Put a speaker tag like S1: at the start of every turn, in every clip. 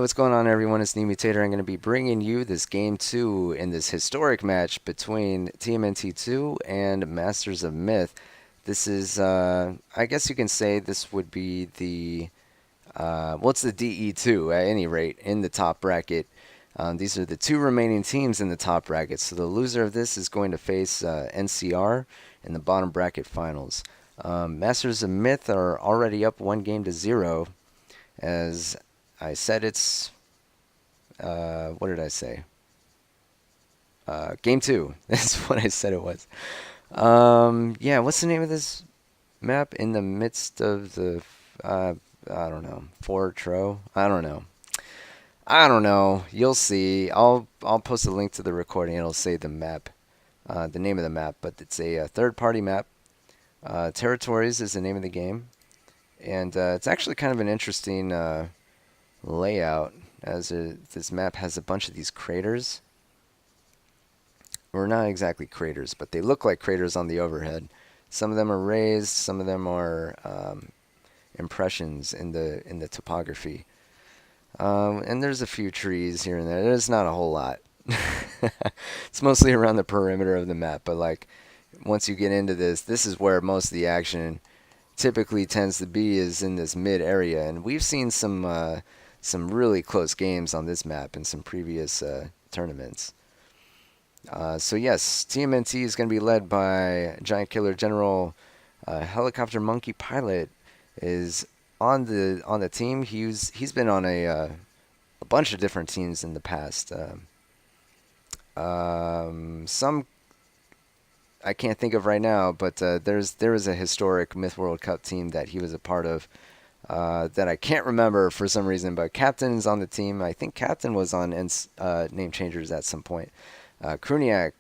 S1: what's going on, everyone? It's Mutator. I'm going to be bringing you this Game 2 in this historic match between TMNT2 and Masters of Myth. This is, I guess you can say this would be the, well, it's the DE2 at any rate in the top bracket. These are the two remaining teams in the top bracket. So the loser of this is going to face NCR in the bottom bracket finals. Masters of Myth are already up 1-0. As I said, it's, what did I say? Game 2. That's what I said it was. Yeah, what's the name of this map? In the midst of the, I don't know, Fortro? I don't know. I don't know. You'll see. I'll post a link to the recording. It'll say the map, the name of the map, but it's a third-party map. Territories is the name of the game. And it's actually kind of an interesting layout, as this map has a bunch of these craters. Or not exactly craters, but they look like craters on the overhead. Some of them are raised, some of them are impressions in the topography. And there's a few trees here and there. There's not a whole lot. It's mostly around the perimeter of the map, but like once you get into this is where most of the action typically tends to be, is in this mid area, and we've seen some really close games on this map in some previous tournaments. So yes, TMNT is going to be led by Giant Killer General. Helicopter Monkey Pilot is on the team. He's been on a bunch of different teams in the past. Some I can't think of right now, but there was a historic Myth World Cup team that he was a part of that I can't remember for some reason. But Captain's on the team. I think Captain was on Name Changers at some point. Kruniak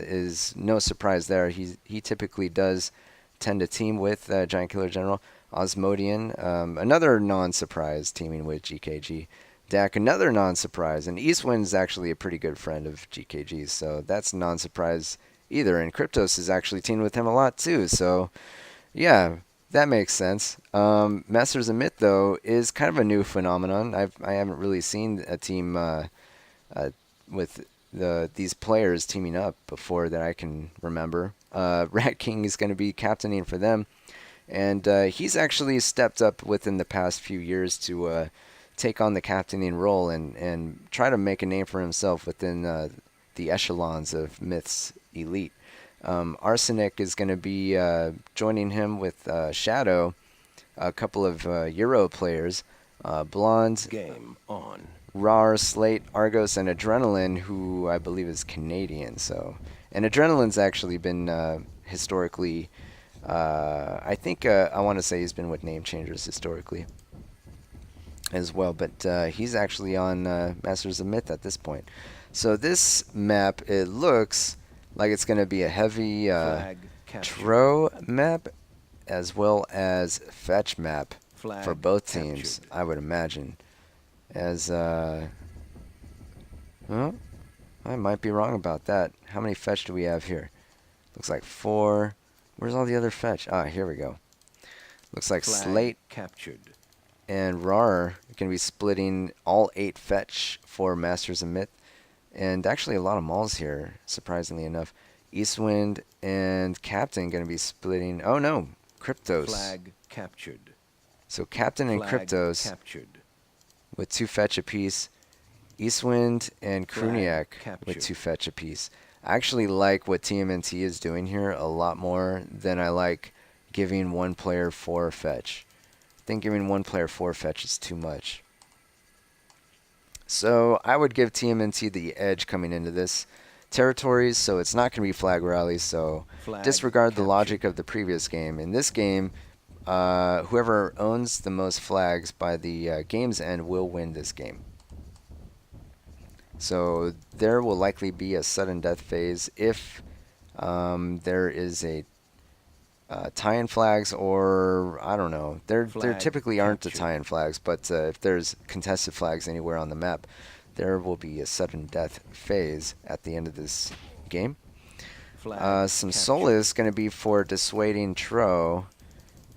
S1: is no surprise there. He typically does tend to team with Giant Killer General. Osmodian, another non-surprise, teaming with GKG. Dak, another non-surprise. And Eastwind's actually a pretty good friend of GKG, so that's non-surprise either. And Kryptos is actually teamed with him a lot too, so yeah, that makes sense. Masters of Myth, though, is kind of a new phenomenon. I haven't really seen a team with these players teaming up before that I can remember. Rat King is going to be captaining for them, and he's actually stepped up within the past few years to take on the captaining role and try to make a name for himself within the echelons of Myth's elite. Arsenic is going to be joining him with Shadow, a couple of Euro players, Blonde,
S2: Game on.
S1: Rar, Slate, Argos, and Adrenaline, who I believe is Canadian. So, and Adrenaline's actually been historically, I think I want to say he's been with Name Changers historically as well, but he's actually on Masters of Myth at this point. So this map, it looks like it's going to be a heavy Tro map as well as Fetch map for both teams, I would imagine. As, well, I might be wrong about that. How many Fetch do we have here? Looks like 4. Where's all the other Fetch? Ah, here we go. Looks like Slate
S2: captured
S1: and Rar are going to be splitting all 8 Fetch for Masters of Myth. And actually a lot of Mauls here, surprisingly enough. Eastwind and Captain going to be splitting. Oh no, Kryptos.
S2: Flag captured.
S1: So Captain and Kryptos
S2: captured
S1: with 2 Fetch apiece. Eastwind and Kruniak with 2 Fetch apiece. I actually like what TMNT is doing here a lot more than I like giving one player 4 Fetch. I think giving one player 4 Fetch is too much. So I would give TMNT the edge coming into this. Territories, so it's not going to be flag rallies, so disregard the logic of the previous game. In this game, whoever owns the most flags by the game's end will win this game. So there will likely be a sudden death phase if there is a tie-in flags, or I don't know. There typically aren't the tie-in flags, but if there's contested flags anywhere on the map, there will be a sudden death phase at the end of this game. Some Solace going to be for dissuading Tro,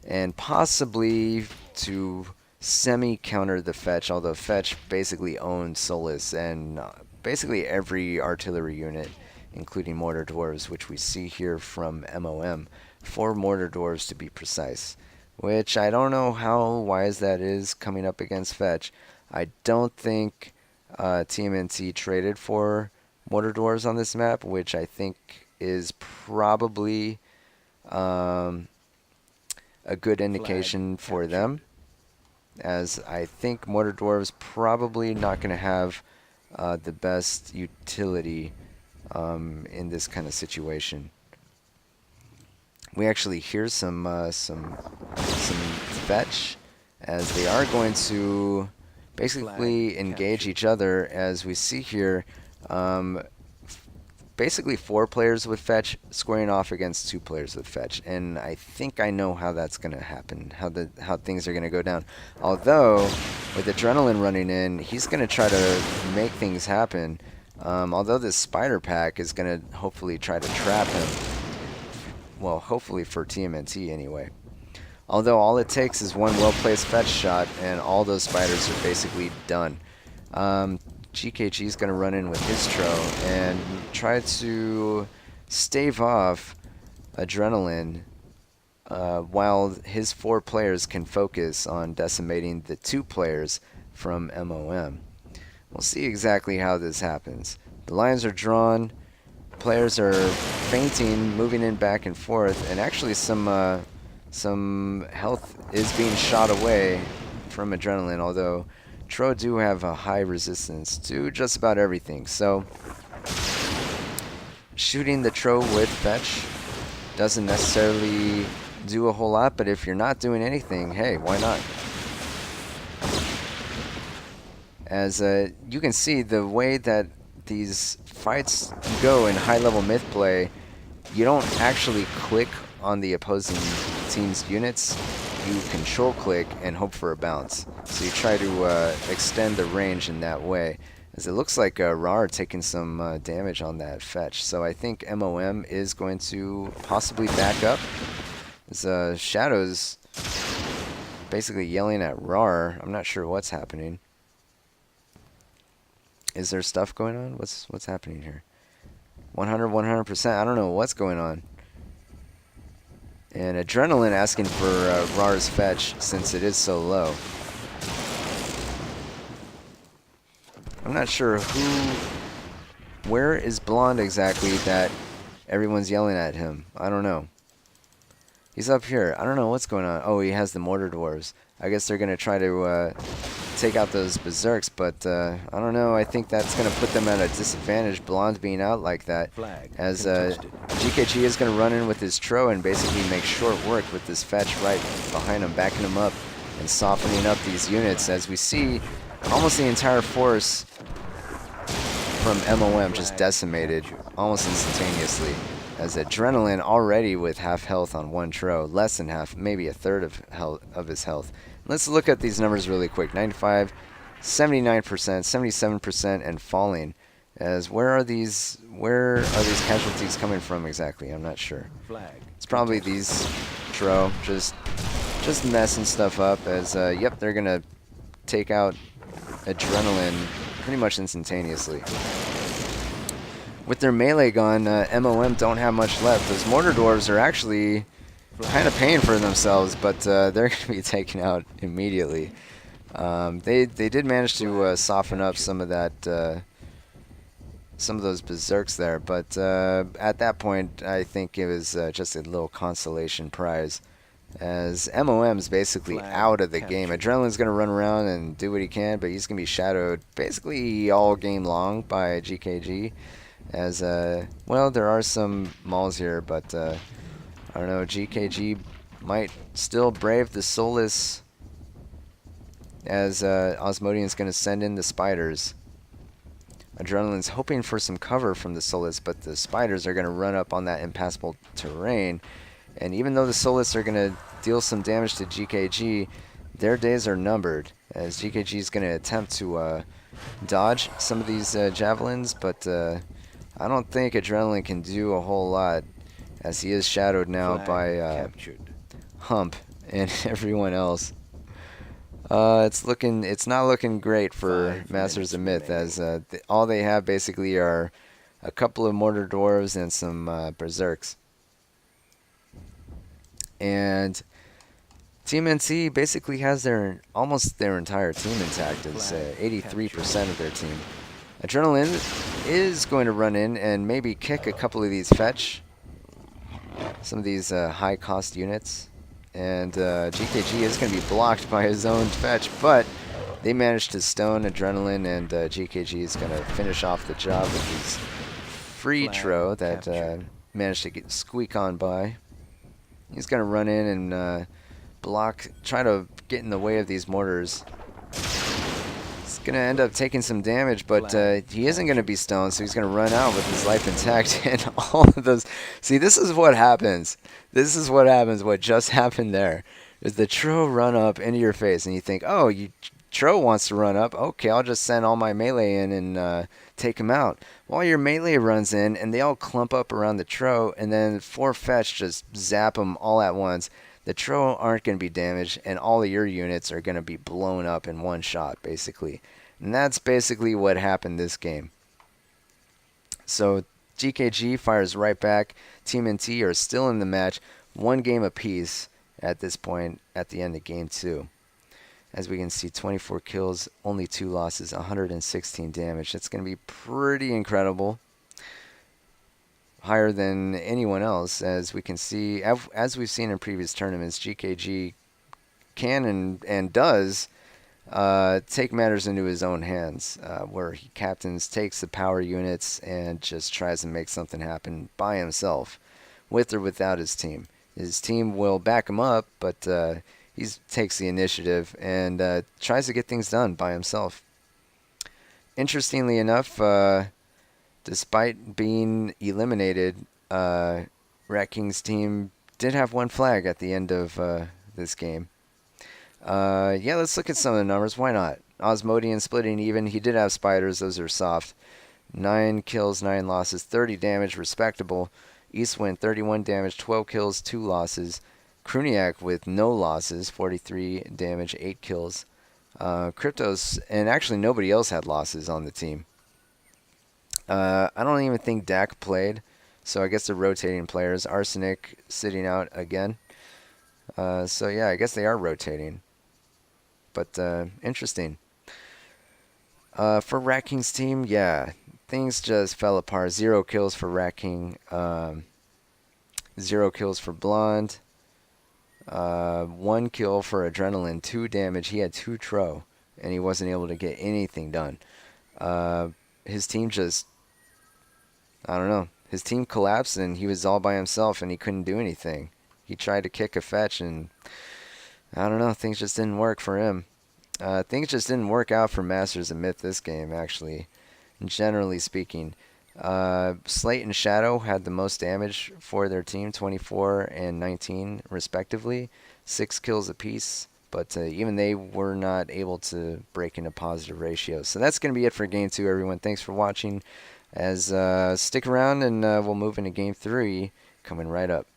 S1: and possibly to semi-countered the Fetch, although Fetch basically owned Solus and basically every artillery unit, including mortar dwarves, which we see here from MoM. 4 mortar dwarves to be precise, which I don't know how wise that is coming up against Fetch. I don't think TMNT traded for mortar dwarves on this map, which I think is probably um, a good indication for them, as I think mortar dwarves probably not going to have the best utility in this kind of situation. We actually hear some fetch, as they are going to basically engage each other, as we see here. Basically 4 players with fetch squaring off against 2 players with fetch, and I think I know how that's going to happen, how things are going to go down. Although with adrenaline running in, he's going to try to make things happen. Although this spider pack is going to hopefully try to trap him. Well, hopefully for TMNT anyway. Although all it takes is one well-placed fetch shot, and all those spiders are basically done. GKG is going to run in with his tro and try to stave off adrenaline while his 4 players can focus on decimating the 2 players from MoM. We'll see exactly how this happens. The lines are drawn, players are feinting, moving in back and forth, and actually some health is being shot away from adrenaline, although Tro do have a high resistance to just about everything. So shooting the Tro with fetch doesn't necessarily do a whole lot, but if you're not doing anything, hey, why not? As you can see, the way that these fights go in high-level myth play, you don't actually click on the opposing team's units. You control click and hope for a bounce. So you try to extend the range in that way. As it looks like Rar taking some damage on that fetch. So I think MoM is going to possibly back up. As Shadow's basically yelling at Rar. I'm not sure what's happening. Is there stuff going on? What's happening here? 100%. I don't know what's going on. And adrenaline asking for Rar's fetch since it is so low. I'm not sure where is Blonde exactly that everyone's yelling at him. I don't know. He's up here. I don't know what's going on. Oh, he has the mortar dwarves. I guess they're going to try to take out those berserks, but I don't know. I think that's going to put them at a disadvantage, Blonde being out like that. As GKG is going to run in with his Tro and basically make short work with this fetch right behind him, backing him up and softening up these units, as we see almost the entire force from MoM just decimated almost instantaneously. As adrenaline already with half health on one Tro, less than half, maybe a third of his health. Let's look at these numbers really quick. 95, 79%, 77%, and falling. As where are these casualties coming from exactly? I'm not sure. It's probably these Tro just messing stuff up. As yep, they're gonna take out adrenaline pretty much instantaneously. With their melee gone, MoM don't have much left. Those mortar dwarves are actually kind of paying for themselves, but they're going to be taken out immediately. They did manage to soften up some of that, some of those berserks there, but at that point, I think it was just a little consolation prize, as MoM's basically out of the game. Adrenaline's going to run around and do what he can, but he's going to be shadowed basically all game long by GKG. As well, there are some mauls here, but I don't know. GKG might still brave the Solus, as Osmodian's going to send in the spiders. Adrenaline's hoping for some cover from the Solus, but the spiders are going to run up on that impassable terrain. And even though the Solus are going to deal some damage to GKG, their days are numbered, as GKG is going to attempt to dodge some of these javelins, but I don't think Adrenaline can do a whole lot, as he is shadowed now by Hump and everyone else. It's not looking great for
S2: 5
S1: Masters of
S2: minutes
S1: Myth,
S2: remaining.
S1: as all they have basically are a couple of Mortar Dwarves and some Berserks. And TMNT basically has their almost their entire team intact, as
S2: Flag captured.
S1: 83% of their team. Adrenaline is going to run in and maybe kick a couple of these fetch, some of these high cost units. And GKG is going to be blocked by his own fetch, but they managed to stone Adrenaline, and GKG is going to finish off the job with his free
S2: Flag
S1: tro that
S2: captured.
S1: managed to squeak on by. He's going to run in and try to get in the way of these mortars. He's going to end up taking some damage, but
S2: Flag
S1: he isn't going to
S2: captured.
S1: be stoned, so he's going to run out with his life intact. And all of those. See, this is what happens. This is what happens. What just happened there is the Tro run up into your face, and you think, oh, Tro wants to run up. Okay, I'll just send all my melee in and take him out. While your melee runs in, and they all clump up around the Tro, and then 4 fetch just zap them all at once. The Tro aren't going to be damaged, and all of your units are going to be blown up in one shot, basically. And that's basically what happened this game. So GKG fires right back. Team NT are still in the match, 1 game apiece at this point at the end of game 2. As we can see, 24 kills, only 2 losses, 116 damage. That's going to be pretty incredible. Higher than anyone else, as we can see, as we've seen in previous tournaments. GKG can and does take matters into his own hands, where he captains, takes the power units, and just tries to make something happen by himself, with or without his team. His team will back him up, but he takes the initiative and tries to get things done by himself. Interestingly enough, despite being eliminated, Rat King's team did have 1 flag at the end of this game. Yeah, let's look at some of the numbers. Why not? Osmodian splitting even. He did have spiders. Those are soft. 9 kills, 9 losses, 30 damage, respectable. Eastwind, 31 damage, 12 kills, 2 losses. Kruniak with no losses, 43 damage, 8 kills. Cryptos, and actually nobody else had losses on the team. I don't even think Dak played, so I guess they're rotating players. Arsenic sitting out again. So yeah, I guess they are rotating. But interesting. For Rat King's team, yeah, things just fell apart. 0 kills for Rat King. 0 kills for Blonde. 1 kill for Adrenaline. 2 damage. He had 2 tro, and he wasn't able to get anything done. His team just, I don't know. His team collapsed, and he was all by himself, and he couldn't do anything. He tried to kick a fetch, and I don't know. Things just didn't work for him. Things just didn't work out for Masters of Myth this game, actually, generally speaking. Slate and Shadow had the most damage for their team, 24 and 19 respectively, 6 kills apiece, but even they were not able to break into positive ratios. So that's going to be it for Game 2, everyone. Thanks for watching. As stick around, and we'll move into Game 3 coming right up.